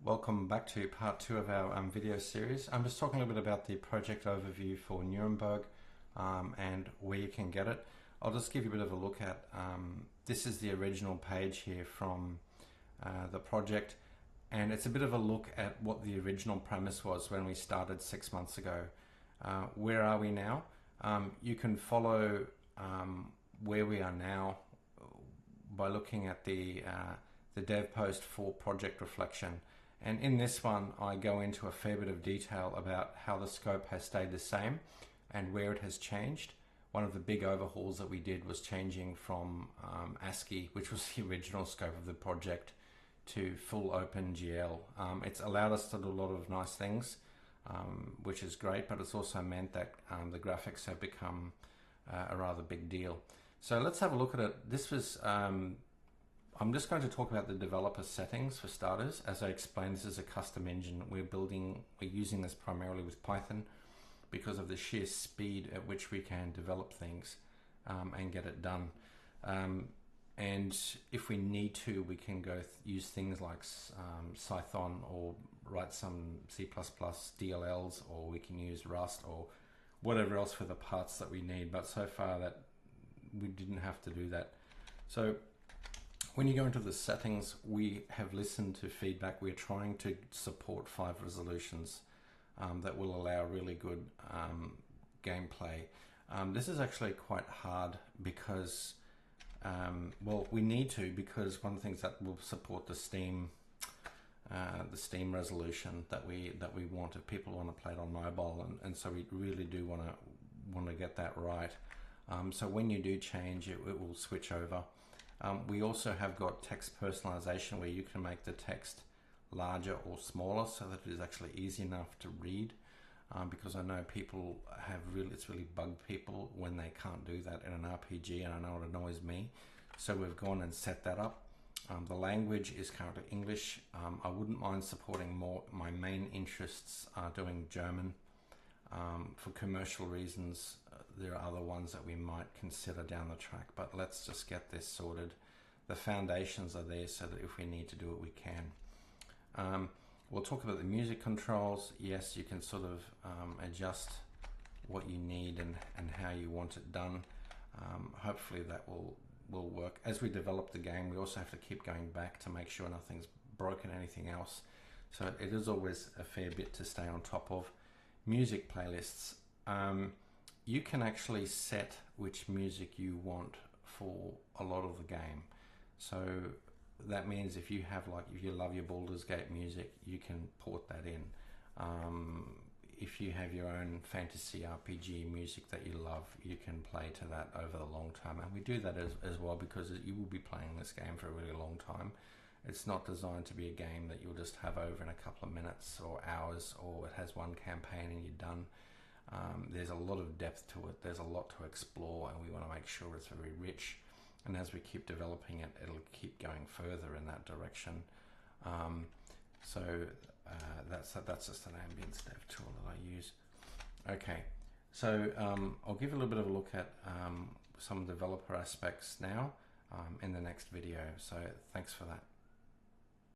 Welcome back to part 2 of our video series. I'm just talking a little bit about the project overview for Nuremeberg and where you can get it. I'll just give you a bit of a look at, this is the original page here from the project, and it's a bit of a look at what the original premise was when we started 6 months ago. Where are we now? You can follow where we are now by looking at the dev post for Project Reflection. And in this one, I go into a fair bit of detail about how the scope has stayed the same and where it has changed. One of the big overhauls that we did was changing from ASCII, which was the original scope of the project, to full OpenGL. It's allowed us to do a lot of nice things, which is great, but it's also meant that the graphics have become a rather big deal. So let's have a look at it. This was I'm just going to talk about the developer settings for starters. As I explained, this is a custom engine we're using this primarily with Python because of the sheer speed at which we can develop things and get it done. And if we need to, we can go use things like Python or write some C++ DLLs, or we can use Rust or whatever else for the parts that we need. But so far that we didn't have to do that. So when you go into the settings, we have listened to feedback. We're trying to support 5 resolutions that will allow really good gameplay. This is actually quite hard because, well, we need to, because one of the things that will support the Steam resolution that we want if people want to play it on mobile, and so we really do want to get that right. So when you do change, it will switch over. We also have got text personalization, where you can make the text larger or smaller so that it is actually easy enough to read, because I know people it's really bugged people when they can't do that in an RPG, and I know it annoys me. So we've gone and set that up. The language is currently English. I wouldn't mind supporting more. My main interests are doing German. For commercial reasons, there are other ones that we might consider down the track, but let's just get this sorted. The foundations are there so that if we need to do it, we can. We'll talk about the music controls. Yes, you can sort of adjust what you need and how you want it done. Hopefully that will work. As we develop the game, we also have to keep going back to make sure nothing's broken, anything else. So it is always a fair bit to stay on top of. Music playlists. You can actually set which music you want for a lot of the game. So that means if you love your Baldur's Gate music, you can port that in. If you have your own fantasy RPG music that you love, you can play to that over the long term. And we do that as well, because you will be playing this game for a really long time. It's not designed to be a game that you'll just have over in a couple of minutes or hours, or it has one campaign and you're done. There's a lot of depth to it. There's a lot to explore, and we want to make sure it's very rich. And as we keep developing it, it'll keep going further in that direction. So that's just an ambience dev tool that I use. Okay, so I'll give you a little bit of a look at some developer aspects now in the next video. So thanks for that.